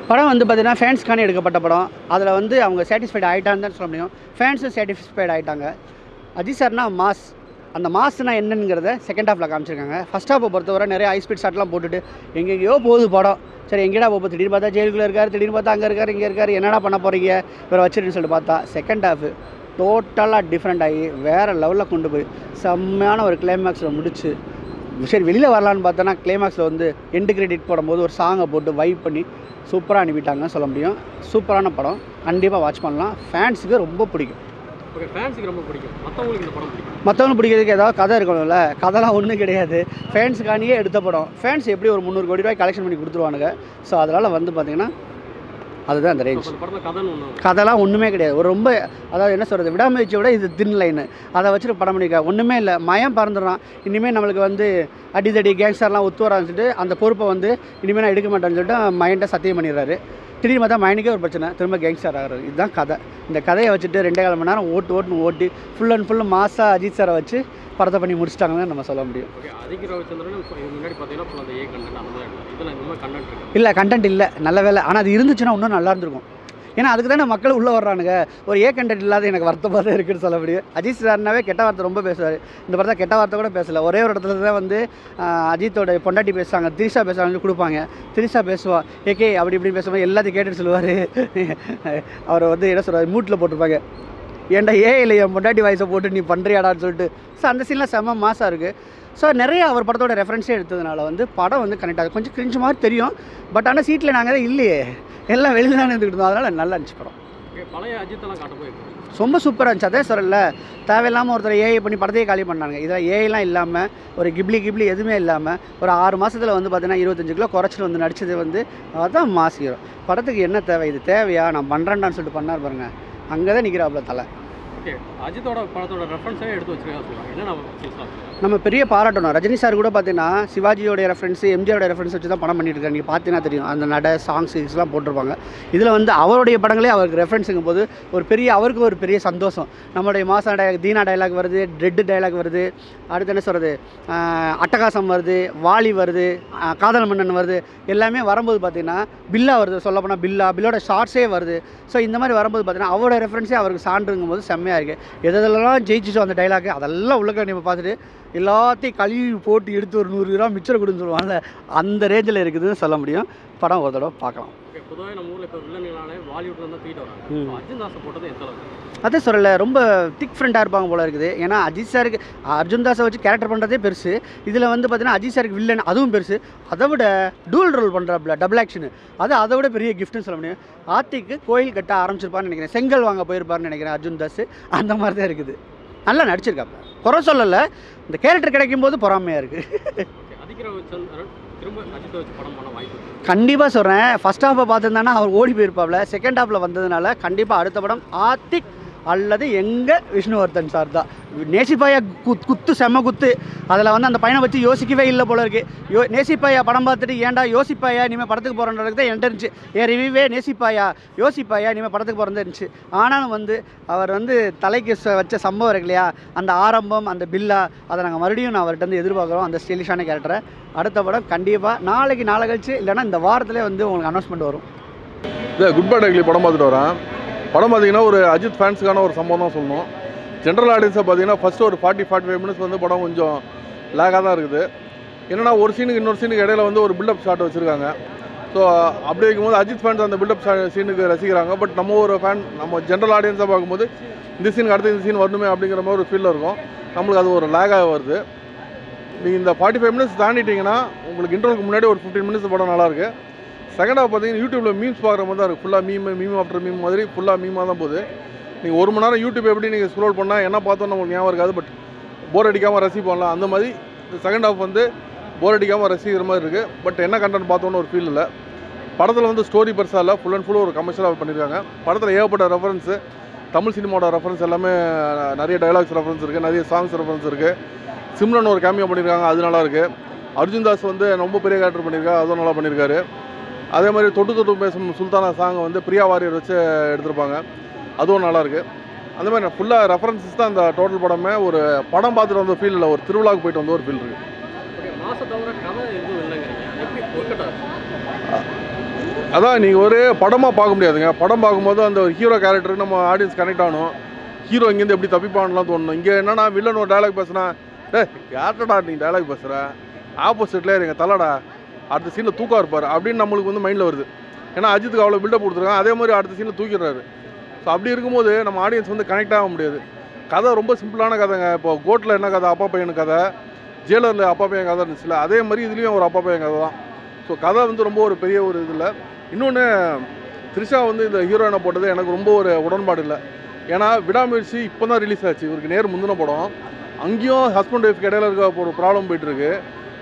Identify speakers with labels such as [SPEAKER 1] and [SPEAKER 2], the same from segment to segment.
[SPEAKER 1] படம் வந்து பார்த்தீங்கன்னா ஃபேன்ஸ்க்கான எடுக்கப்பட்ட படம். அதில் வந்து அவங்க சாட்டிஸ்ஃபைட் ஆகிட்டான்னு தான் சொல்ல முடியும். ஃபேன்ஸும் சாட்டிஸ்ஃபைட் ஆகிட்டாங்க. அஜித் சார்னா மாஸ். அந்த மாஸ்னா என்னங்கிறத செகண்ட் ஹாஃபில் காமிச்சிருக்காங்க. ஃபஸ்ட் ஹாஃபை பொறுத்தவரை நிறைய ஹை ஸ்பீட் ஷாட்லாம் போட்டுட்டு எங்கெங்கேயோ போகுது படம். சரி எங்கேடா போகுது, திடீர்னு பார்த்தா ஜெயிலுக்குள்ளே இருக்கார், திடீர்னு பார்த்தா அங்கே இருக்கார், இங்கே இருக்கார், என்னடா பண்ண போகிறீங்க இவரை வச்சுருன்னு சொல்லிட்டு பார்த்தா செகண்ட் ஹாஃபு டோட்டலாக டிஃப்ரெண்ட் ஆகி வேறு லெவலில் கொண்டு போய் செம்மையான ஒரு கிளைமேக்ஸில் முடிச்சு சரி வெளியில் வரலான்னு பார்த்தோன்னா கிளைமேக்ஸில் வந்து எண்டு கிரெடிட் போடும்போது ஒரு சாங்கை போட்டு வைப் பண்ணி சூப்பராக அனுப்பிட்டாங்கன்னு சொல்ல முடியும். சூப்பரான படம், கண்டிப்பாக வாட்ச் பண்ணலாம். ஃபேன்ஸுக்கு ரொம்ப பிடிக்கும்.
[SPEAKER 2] ஓகே, ஃபேன்ஸுக்கு ரொம்ப பிடிக்கும். மற்றவங்களுக்கு இந்த படம் பிடிக்கும்.
[SPEAKER 1] மற்றவங்களுக்கு பிடிக்கிறதுக்கு ஏதாவது கதை இருக்கணும்ல, கதைலாம் ஒன்றும் கிடையாது. ஃபேன்ஸுக்கானியே எடுத்த படம். ஃபேன்ஸ் எப்படி ஒரு 300 கோடி ரூபாய் கலெக்ஷன் பண்ணி கொடுத்துருவானுங்க. ஸோ அதனால் வந்து பார்த்திங்கன்னா அதுதான் அந்த ரேஞ்ச். கதைலாம் ஒன்றுமே கிடையாது. ஒரு ரொம்ப அதாவது என்ன சொல்கிறது, விடாமுயற்சியை விட இது தின் லைனு. அதை வச்சுட்டு படம் பண்ணிக்க ஒன்றுமே இல்லை. மயம் பறந்துடுறான். இனிமேல் நம்மளுக்கு வந்து அடிதடி கேங்ஸ்டர்லாம் ஒத்து வரான்னு சொல்லிட்டு அந்த பொறுப்பை வந்து இனிமேல் நான் எடுக்க மாட்டேன்னு சொல்லிட்டு மைண்டை சத்தியம் பண்ணிடுறாரு. திடீர்னு பார்த்தா மைண்டுக்கே ஒரு பிரச்சனை, திரும்ப கேங்ஸ்டர் ஆகிறாரு. இதுதான் கதை. இந்த கதையை வச்சுட்டு 2.25 மணி நேரம் ஓட்டி ஃபுல் அண்ட் ஃபுல் மாசாக அஜித் சாரை வச்சு படத்தை பண்ணி முடிச்சிட்டாங்கன்னு நம்ம சொல்ல முடியும். இல்லை கண்டென்ட் இல்லை, நல்ல வேலை. ஆனால் அது இருந்துச்சுன்னா இன்னும் நல்லா இருந்திருக்கும். ஏன்னா அதுக்கு தானே மக்கள் உள்ளே வர்றானுங்க. ஒரு கண்டென்ட் இல்லாத எனக்கு வருத்தமாக தான் இருக்குதுன்னு சொல்ல முடியும். அஜித் சார்னாவே கெட்ட வார்த்தை ரொம்ப பேசுவார். இந்த படத்தை கெட்ட வார்த்தை கூட பேசலை. ஒரே ஒரு இடத்துல தான் வந்து அஜித்தோட பொண்டாட்டி பேசுவாங்க, திரிஷா பேசுவாங்கன்னு கொடுப்பாங்க. திரிஷா பேசுவா ஏகே அப்படி இப்படி பேசுவாங்க, எல்லாத்தையும் கேட்டுட்டு சொல்லுவார். அவரை வந்து என்ன சொல்கிறார், மூட்டில் போட்டிருப்பாங்க, ஏன்டா இல்லை என் பொண்டாட்டி வாய்ஸை போட்டு நீ பண்ணுறியாடான்னு சொல்லிட்டு. ஸோ அந்த சீன்லாம் செம்ம மாசாக இருக்குது. ஸோ நிறைய அவர் படத்தோட ரெஃபரன்ஸே எடுத்ததுனால வந்து படம் வந்து கனெக்ட் ஆகுது. கொஞ்சம் கிரிஞ்சு மாதிரி தெரியும், பட் ஆனால் சீட்டில் நாங்கள் தான் இல்லையே, எல்லாம் வெளியில் தானே இருந்துக்கிட்டு இருந்தோம். அதனால் நல்லா இருந்துச்சு படம்.
[SPEAKER 2] பழைய அஜித்தெல்லாம் காட்ட போயிருக்கோம்,
[SPEAKER 1] ரொம்ப சூப்பராக இருந்துச்சு. அதே சொல்லல, தேவையில்லாமல் ஒருத்தர் ஏஐ பண்ணி படத்தையே காலி பண்ணாங்க. இதில் ஏஐலாம் இல்லாமல் ஒரு கிப்ளி எதுவுமே இல்லாமல் ஒரு 6 மாதத்தில் வந்து பார்த்தீங்கன்னா 25 கிலோ குறைச்சிட்டு வந்து நடித்தது வந்து அதுதான் மாஸ் ஹீரோ. படத்துக்கு என்ன தேவை, இது தேவையா, நான் பண்ணுறேன்டான்னு சொல்லிட்டு பண்ணார் பாருங்க, அங்கே தான் நிற்கிறாப்புல தலை.
[SPEAKER 2] ஓகே, அஜித்தோட படத்தோட ரெஃபரன்ஸாகவே எடுத்து வச்சுருக்காங்க. என்ன
[SPEAKER 1] நம்ம பெரிய பாராட்டணும். ரஜினி சார் கூட பார்த்தீங்கன்னா சிவாஜியோடைய ரெஃபரன்ஸு, எம்ஜிஆரோட ரெஃபரன்ஸ் வச்சு தான் படம் பண்ணிட்டு இருக்காங்க. நீங்கள் பார்த்தீங்கன்னா தெரியும், அந்த நட சாங்ஸ்லாம் போட்டிருப்பாங்க. இதில் வந்து அவருடைய படங்களே அவருக்கு ரெஃபரன்ஸுங்கும் போது ஒரு பெரிய அவருக்கு ஒரு பெரிய சந்தோஷம். நம்மளுடைய மாசா டைலாக், தீனா டைலாக் வருது, ரெட்டு டைலாக் வருது, அடுத்து என்ன சொல்கிறது, அட்டகாசம் வருது, வாலி வருது, காதல் மன்னன் வருது. எல்லாமே வரும்போது பார்த்தீங்கன்னா பில்லா வருது, சொல்லப்போனால் பில்லோட ஷார்ட்ஸே வருது. ஸோ இந்த மாதிரி வரும்போது பார்த்தீங்கன்னா அவரோட ரெஃபரன்ஸே அவருக்கு சான்றுங்கும் போது செம்மையாக இருக்குது. எதெல்லாம் ஜெயிச்சிச்சோ அந்த டைலாக்கு அதெல்லாம் உள்ளக்க நம்ம பார்த்துட்டு எல்லாத்தையும் கழுவி போட்டு எடுத்து ஒரு 100 கிராம் மிச்சரை கொடுன்னு சொல்லுவாங்க. அந்த ரேஞ்சில் இருக்குதுன்னு சொல்ல முடியும். படம் ஒரு தடவை பார்க்கலாம்.
[SPEAKER 2] பொதுவாக நம்ம ஊரில் இப்போ வில்லன்களாலே வாலிவுட்ல தான் தூக்கிட்டு வராங்க. அர்ஜுன் தாஸ் போட்டது எந்த அளவுக்கு
[SPEAKER 1] அதே சொல்லலை, ரொம்ப திக் ஃப்ரெண்டாக இருப்பாங்க போல இருக்குது. ஏன்னா அஜித் சாருக்கு அர்ஜுன் தாஸை வச்சு கேரக்டர் பண்ணுறதே பெருசு. இதில் வந்து பார்த்தீங்கன்னா அஜித் சாருக்கு வில்லன் அதுவும் பெருசு. அதை விட டூல் ரோல் பண்ணுறாப்புல, டபுள் ஆக்ஷனு, அது அதை விட பெரிய கிஃப்ட்னு சொல்ல முடியும். ஆர்த்திக்கு கோயில் கட்ட ஆரம்பிச்சிருப்பான்னு நினைக்கிறேன், செங்கல் வாங்க போயிருப்பாருன்னு நினைக்கிறேன் அர்ஜுன் தாஸ். அந்த மாதிரி தான் இருக்குது. நல்லா நடிச்சிருக்காப்புல, குறை சொல்லலை. இந்த கேரக்டர் கிடைக்கும் போது பொறாமையாக இருக்குது. கண்டிப்பாக சொல்கிறேன், ஃபஸ்ட் ஹாஃபை பார்த்துருந்தானா அவர் ஓடி போயிருப்பாப்ல. செகண்ட் ஹாஃபில் வந்ததுனால கண்டிப்பாக அடுத்த படம் ஆர்த்திக் அல்லது எங்கள் விஷ்ணுவர்தன் சார் தான். நேசிப்பாயா குத்து செம்ம குத்து. அதில் வந்து அந்த பையனை வச்சு யோசிக்கவே இல்லை போல இருக்குது. நேசிப்பாயா படம் பார்த்துட்டு ஏன்டா யோசிப்பாயா இனிமேல் படத்துக்கு போகிறன்றது தான் என்கிட்ட இருந்துச்சு. ரிவ்யூவே நேசிப்பாயா யோசிப்பாயா இனிமேல் படத்துக்கு போகிறது இருந்துச்சு. ஆனாலும் வந்து அவர் வந்து தலைக்கு வச்ச சம்பவம் இருக்கு இல்லையா, அந்த ஆரம்பம், அந்த பில்லா, அதை நாங்கள் மறுபடியும் நான் அவர்கிட்ட வந்து எதிர்பார்க்குறோம். அந்த ஸ்டைலிஷான கேரக்டரை அடுத்த படம் கண்டிப்பாக நாளைக்கு நாளை கழிச்சு இல்லைனா இந்த வாரத்திலே வந்து உங்களுக்கு அனௌன்ஸ்மெண்ட் வரும்.
[SPEAKER 3] குட் பை டக்லி படம் பார்த்துட்டு வரேன். படம் பார்த்தீங்கன்னா ஒரு அஜித் ஃபேன்ஸுக்கான ஒரு சம்பவம் தான் சொல்லணும். ஜென்ரல் ஆடியன்ஸை பார்த்தீங்கன்னா ஃபஸ்ட்டு ஒரு 40-45 மினிட்ஸ் வந்து படம் கொஞ்சம் லேகாக தான் இருக்குது. என்னென்னா ஒரு சீனுக்கு இன்னொரு சீனுக்கு இடையில வந்து ஒரு பில்டப் ஷாட் வச்சுருக்காங்க. ஸோ அப்படி இருக்கும்போது அஜித் ஃபேன்ஸ் அந்த பில்டப் சீனுக்கு ரசிக்கிறாங்க. பட் நம்ம ஒரு ஃபேன், நம்ம ஜென்ரல் ஆடியன்ஸாக பார்க்கும்போது இந்த சீனுக்கு அடுத்து இந்த சீன் வரணுமே அப்படிங்கிற மாதிரி ஒரு ஃபீலில் இருக்கும். நம்மளுக்கு அது ஒரு லேகாக வருது. நீங்கள் இந்த 45 மினிட்ஸ் தாண்டிட்டிங்கன்னா உங்களுக்கு இன்டர்வலுக்கு முன்னாடி ஒரு 15 மினிட்ஸ் படம் நல்லாயிருக்கு. செகண்ட் ஹாஃப் பார்த்தீங்கன்னா யூடியூப்பில் மீம்ஸ் பார்க்குற மாதிரி தான் இருக்குது. ஃபுல்லாக மீம் ஆஃப்டர் மீம் மாதிரி ஃபுல்லாக மீமாக தான் போகுது. நீங்கள் 1 மணி நேரம் யூடியூப் எப்படி நீங்கள் ஸ்க்ரோல் பண்ணால் என்ன பார்த்தோன்னு உங்களுக்கு ஞாபகம் இருக்காது. பட் போர் அடிக்காமல் ரசிப்போம்ல, அந்த மாதிரி செகண்ட் ஹாஃப் வந்து போர் அடிக்காமல் ரசிக்கிற மாதிரி இருக்குது. பட் என்ன கண்டென்ட் பார்த்தோன்னு ஒரு ஃபீல் இல்லை. படத்தில் வந்து ஸ்டோரி பெருசாக இல்லை, ஃபுல் அண்ட் ஃபுல் ஒரு கமர்ஷியலாக பண்ணியிருக்காங்க. படத்தில் ஏகப்பட்ட ரெஃபரன்ஸு, தமிழ் சினிமாவோட ரெஃபரன்ஸ் எல்லாமே நிறைய டைலாக்ஸ் ரெஃபரன்ஸ் இருக்குது, நிறைய சாங்ஸ் ரெஃபரன்ஸ் இருக்குது. சிம்ரன் ஒரு கேமியோ பண்ணியிருக்காங்க, அது நல்லாயிருக்கு. அர்ஜுன் தாஸ் வந்து ரொம்ப பெரிய கேரக்டர் பண்ணியிருக்காரு, அதுவும் நல்லா பண்ணியிருக்காரு. அதே மாதிரி தொட்டு பேசும் சுல்தானா சாங்கை வந்து பிரியா வாரியர் வச்சு எடுத்திருப்பாங்க, அதுவும் நல்லாயிருக்கு. அந்த மாதிரி ஃபுல்லாக ரெஃபரன்ஸஸ் தான் இந்த டோட்டல் படமே. ஒரு படம் பார்த்துட்டு வந்த ஃபீல் இல்லை, ஒரு திருவிழாவுக்கு போயிட்டு வந்த ஒரு ஃபீல் இருக்குது. அதான் நீங்கள் ஒரு படமாக பார்க்க முடியாதுங்க. படம் பார்க்கும்போது அந்த ஒரு ஹீரோ கேரக்டருக்கு நம்ம ஆடியன்ஸ் கனெக்ட் ஆகணும். ஹீரோ இங்கேருந்து எப்படி தப்பிப்பான்லாம் தோணணும். இங்கே என்னன்னா வில்லன் ஒரு டைலாக் பேசுனா கேரக்டடா நீ டைலாக் பேசுகிற ஆப்போசிட்லேயே இருங்க தலைடா அடுத்த சீனில் தூக்கம் இருப்பார் அப்படின்னு நம்மளுக்கு வந்து மைண்டில் வருது. ஏன்னா அஜித்துக்கு அவ்வளோ பில்டப் கொடுத்துருக்காங்க, அதே மாதிரி அடுத்த சீனில் தூக்கிடுறாரு. ஸோ அப்படி இருக்கும்போது நம்ம ஆடியன்ஸ் வந்து கனெக்ட் ஆக முடியாது. கதை ரொம்ப சிம்பிளான கதைங்க. இப்போ கோட்டில் என்ன கதை, அப்பா பையனு கதை, ஜெயிலரில் அப்பா பையன் கதை இருந்துச்சுல, அதே மாதிரி இதுலேயும் ஒரு அப்பா பையன் கதை தான். ஸோ கதை வந்து ரொம்ப ஒரு பெரிய ஒரு இதில். இன்னொன்று த்ரிஷா வந்து இந்த ஹீரோயினை போட்டது எனக்கு ரொம்ப ஒரு உடன்பாடு இல்லை. ஏன்னா விடாமுயற்சி இப்போ தான் ரிலீஸ் ஆச்சு, இவருக்கு நேர் முந்தின படம். அங்கேயும் ஹஸ்பண்ட் ஒய்ஃப்க்கு இடையில இருக்க ஒரு ப்ராப்ளம் போயிட்டுருக்கு,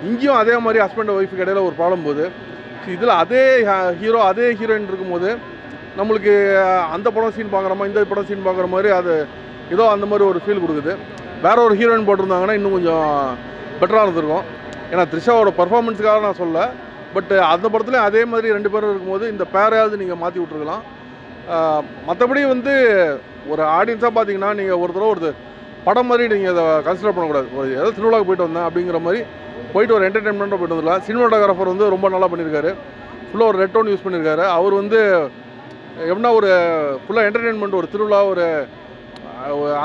[SPEAKER 3] இங்கேயும் அதே மாதிரி ஹஸ்பண்ட் ஒய்ஃபுக்கு இடையில ஒரு ப்ராப்ளம் போகுது. இதில் அதே ஹீரோ அதே ஹீரோயின் இருக்கும்போது நம்மளுக்கு அந்த படம் சீன் பார்க்குறோமா இந்த படம் சீன் பார்க்குற மாதிரி அது ஏதோ அந்த மாதிரி ஒரு ஃபீல் கொடுக்குது. வேற ஒரு ஹீரோயின் போட்டிருந்தாங்கன்னா இன்னும் கொஞ்சம் பெட்டராக இருந்திருக்கும். ஏன்னா த்ரிஷாவோட பர்ஃபார்மன்ஸுக்காக நான் சொல்ல, பட் அந்த படத்துலேயும் அதே மாதிரி 2 பேரும் இருக்கும்போது இந்த பேரையாவது நீங்கள் மாற்றி விட்ருக்கலாம். மற்றபடி வந்து ஒரு ஆடியன்ஸாக பார்த்தீங்கன்னா நீங்கள் ஒரு படம் மாதிரி நீங்கள் அதை கன்சிடர் பண்ணக்கூடாது. ஒரு ஏதோ திருவிழாவுக்கு போயிட்டு வந்தேன் அப்படிங்கிற மாதிரி போயிட்டு ஒரு என்டர்டெயின்மெண்ட்டாக போயிட்டு வந்துடலாம். சினிமாட்டோகிராஃபர் வந்து ரொம்ப நல்லா பண்ணியிருக்காரு. ஃபுல்லாக ஒரு ரெட் டோன் யூஸ் பண்ணியிருக்காரு. அவர் வந்து எப்படின்னா ஒரு ஃபுல்லாக என்டர்டெயின்மெண்ட், ஒரு திருவிழா, ஒரு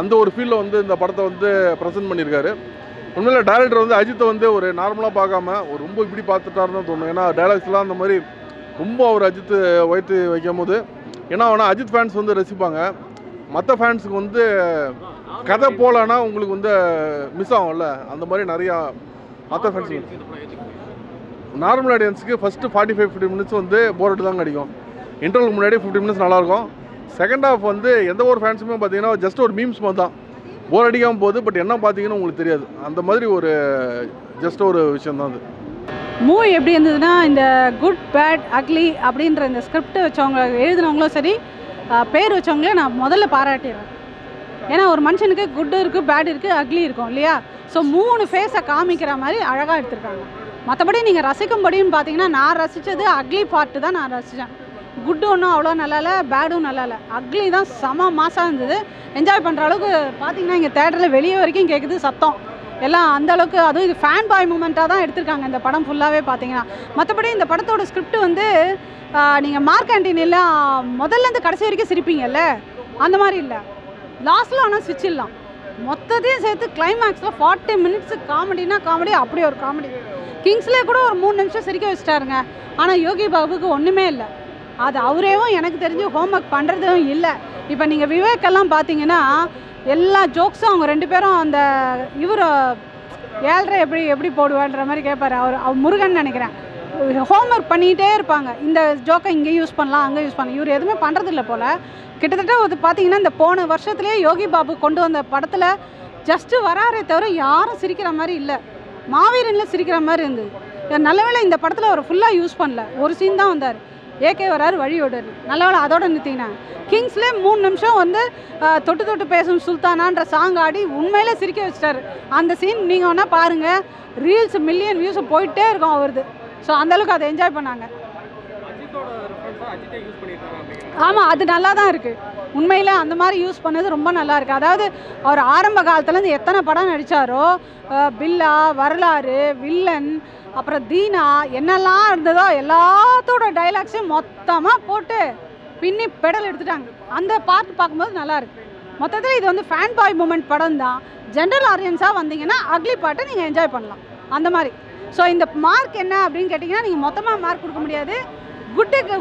[SPEAKER 3] அந்த ஒரு ஃபீல்டில் வந்து இந்த படத்தை வந்து ப்ரெசென்ட் பண்ணியிருக்காரு. உண்மையில் டைரக்டர் வந்து அஜித்தை வந்து ஒரு நார்மலாக பார்க்காம ஒரு ரொம்ப இப்படி பார்த்துட்டாருன்னு தான் தோணும். ஏன்னா டைலாக்ஸ்லாம் அந்த மாதிரி ரொம்ப அவர் அஜித்து வைத்து வைக்கும் போது ஏன்னா அவனா அஜித் ஃபேன்ஸ் வந்து ரசிப்பாங்க. மற்ற ஃபேன்ஸுக்கு வந்து கதை போகலன்னா உங்களுக்கு வந்து மிஸ் ஆகும்ல, அந்த மாதிரி நிறையா மற்ற ஃபேன்ஸுக்கு. நார்மல் ஆடியன்ஸுக்கு ஃபஸ்ட்டு 45-50 மினிட்ஸ் வந்து போர் அடி தாங்க அடிக்கும். இன்டர்வலுக்கு முன்னாடி 50 மினிட்ஸ் நல்லாயிருக்கும். செகண்ட் ஹாஃப் வந்து எந்த ஒரு ஃபேன்ஸுமே பார்த்தீங்கன்னா ஜஸ்ட் ஒரு மீம்ஸ் மாதிரி தான், போர் அடிக்காமல் போகுது. பட் என்ன பார்த்தீங்கன்னா உங்களுக்கு தெரியாது, அந்த மாதிரி ஒரு ஜஸ்ட் ஒரு விஷயம் தான் அது.
[SPEAKER 4] மூவி எப்படி இருந்ததுன்னா, இந்த குட் பேட் அக்லி அப்படின்ற இந்த ஸ்கிரிப்ட் வச்சவங்க எழுதினவங்களும் சரி, பேர் வச்சவங்களே நான் முதல்ல பாராட்டிடுறேன். ஏன்னா ஒரு மனுஷனுக்கு குட்டு இருக்குது, பேட் இருக்குது, அக்லி இருக்கும் இல்லையா? ஸோ 3 ஃபேஸை காமிக்கிற மாதிரி அழகாக எடுத்திருக்காங்க. மற்றபடி நீங்கள் ரசிக்கும்படின்னு பார்த்தீங்கன்னா நான் ரசித்தது அக்லி பார்ட்டு தான் நான் ரசித்தேன். குட்டு ஒன்றும் அவ்வளோ நல்லா இல்லை, பேடும் நல்லா இல்லை, அக்லி தான் செம மாசாக இருந்தது. என்ஜாய் பண்ணுற அளவுக்கு பார்த்தீங்கன்னா இங்கே தேட்டரில் வெளியே வரைக்கும் கேட்குது சத்தம் எல்லாம் அந்த அளவுக்கு. அதுவும் இது ஃபேன் பாய் மூமெண்ட்டாக தான் எடுத்திருக்காங்க இந்த படம் ஃபுல்லாகவே பார்த்தீங்கன்னா. மற்றபடி இந்த படத்தோட ஸ்கிரிப்ட் வந்து நீங்கள் மார்க் ஆண்டனிலாம் முதல்லேருந்து கடைசி வரைக்கும் சிரிப்பீங்கல்ல, அந்த மாதிரி இல்லை. லாஸ்ட்டில் ஆனால் ஸ்விட்ச் இல்லாம் மொத்தத்தையும் சேர்த்து கிளைமேக்ஸில் 40 மினிட்ஸ் காமெடினா காமெடி, அப்படி ஒரு காமெடி. கிங்ஸ்லேயே கூட ஒரு 3 நிமிஷம் சிரிக்க வச்சுட்டாருங்க. ஆனால் யோகி பாபுக்கு ஒன்றுமே இல்லை. அது அவரேவும் எனக்கு தெரிஞ்சு ஹோம்ஒர்க் பண்ணுறதும் இல்லை. இப்போ நீங்கள் விவேக்கெல்லாம் பார்த்தீங்கன்னா எல்லா ஜோக்ஸும் அவங்க 2 பேரும் அந்த இவர் 7.5 எப்படி போடுவான்ற மாதிரி கேட்பார். அவர் முருகன் நினைக்கிறேன். ஹோம்ஒர்க் பண்ணிகிட்டே இருப்பாங்க. இந்த ஜோக்கை இங்கே யூஸ் பண்ணலாம், அங்கே யூஸ் பண்ணலாம். இவர் எதுவுமே பண்ணுறதில்ல போல். கிட்டத்தட்ட ஒரு பார்த்தீங்கன்னா இந்த போன வருஷத்துலேயே யோகி பாபு கொண்டு வந்த படத்தில் ஜஸ்ட்டு வராரே தவிர யாரும் சிரிக்கிற மாதிரி இல்லை. மாவீரனில் சிரிக்கிற மாதிரி இருந்தது. நல்லவேளை இந்த படத்தில் அவர் ஃபுல்லாக யூஸ் பண்ணல, ஒரு சீன் தான் வந்தார். ஏகே வராரு வழி ஓடுறாரு, நல்லவேளை அதோட நிறுத்தினாங்க. கிங்ஸ்லேயே 3 நிமிஷம் வந்து தொட்டு தொட்டு பேசும் சுல்தானான்ற சாங் ஆடி உண்மையிலே சிரிக்க வச்சிட்டாரு. அந்த சீன் நீங்கள் வேணால் பாருங்கள், ரீல்ஸ் மில்லியன் வியூஸ் போயிட்டே இருக்கும் அவருது. ஸோ அந்தளவுக்கு அதை என்ஜாய் பண்ணாங்க. ஆமாம், அது நல்லா தான் இருக்குது உண்மையில். அந்த மாதிரி யூஸ் பண்ணது ரொம்ப நல்லா இருக்குது. அதாவது அவர் ஆரம்ப காலத்துலேருந்து எத்தனை படம் நடித்தாரோ, பில்லா, வரலாறு, வில்லன், அப்புறம் தீனா, என்னெல்லாம் இருந்ததோ எல்லாத்தோட டைலாக்ஸையும் மொத்தமாக போட்டு பின்னி பெடல் எடுத்துட்டாங்க. அந்த பார்ட் பார்க்கும்போது நல்லாயிருக்கு. மொத்தத்தில் இது வந்து ஃபேன் பாய் மூமெண்ட் படம் தான். ஜென்ரல் ஆடியன்ஸாக வந்தீங்கன்னா அக்லி பாட்டை நீங்கள் என்ஜாய் பண்ணலாம் அந்த மாதிரி. ஸோ இந்த மார்க் என்ன அப்படின்னு கேட்டிங்கன்னா, நீங்கள் மொத்தமாக மார்க் கொடுக்க முடியாது.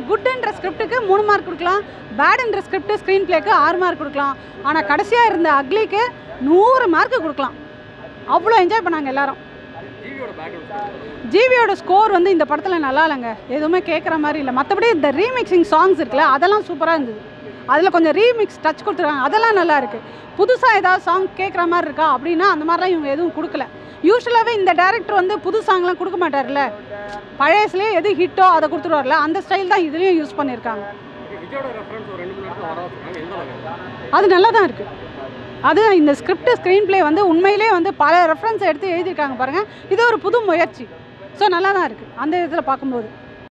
[SPEAKER 4] குட்டுன்ற ஸ்கிரிப்டுக்கு 3 மார்க் கொடுக்கலாம், பேடுன்ற ஸ்கிரிப்ட் ஸ்க்ரீன் பிளேக்கு 6 மார்க் கொடுக்கலாம். ஆனால் கடைசியாக இருந்த அக்லிக்கு 100 மார்க்கு கொடுக்கலாம். அவ்வளோ என்ஜாய் பண்ணாங்க எல்லாரும். ஜிவியோட ஸ்கோர் வந்து இந்த படத்தில் நல்லா இல்லைங்க, எதுவுமே கேட்குற மாதிரி இல்லை. மற்றபடி இந்த ரீமிக்ஸிங் சாங்ஸ் இருக்குல்ல, அதெல்லாம் சூப்பராக இருந்தது. அதில் கொஞ்சம் ரீமிக்ஸ் டச் கொடுத்துருக்காங்க, அதெல்லாம் நல்லா இருக்குது. புதுசாக ஏதாவது சாங் கேட்குற மாதிரி இருக்கா அப்படின்னா அந்த மாதிரிலாம் இவங்க எதுவும் கொடுக்கல. யூஸ்வலாகவே இந்த டேரக்டர் வந்து புது சாங்லாம் கொடுக்க மாட்டார்ல, பழையசுலேயே எது ஹிட்டோ அதை கொடுத்துருவார்ல, அந்த ஸ்டைல் தான் இதுலேயும் யூஸ் பண்ணியிருக்காங்க. அது நல்லா தான் இருக்குது. அதுதான் இந்த ஸ்கிரிப்ட் ஸ்க்ரீன் பிளே வந்து உண்மையிலே வந்து பல ரெஃபரன்ஸ் எடுத்து எழுதியிருக்காங்க பாருங்கள். இது ஒரு புது முயற்சி. ஸோ நல்லா தான் இருக்குது அந்த இதில் பார்க்கும்போது.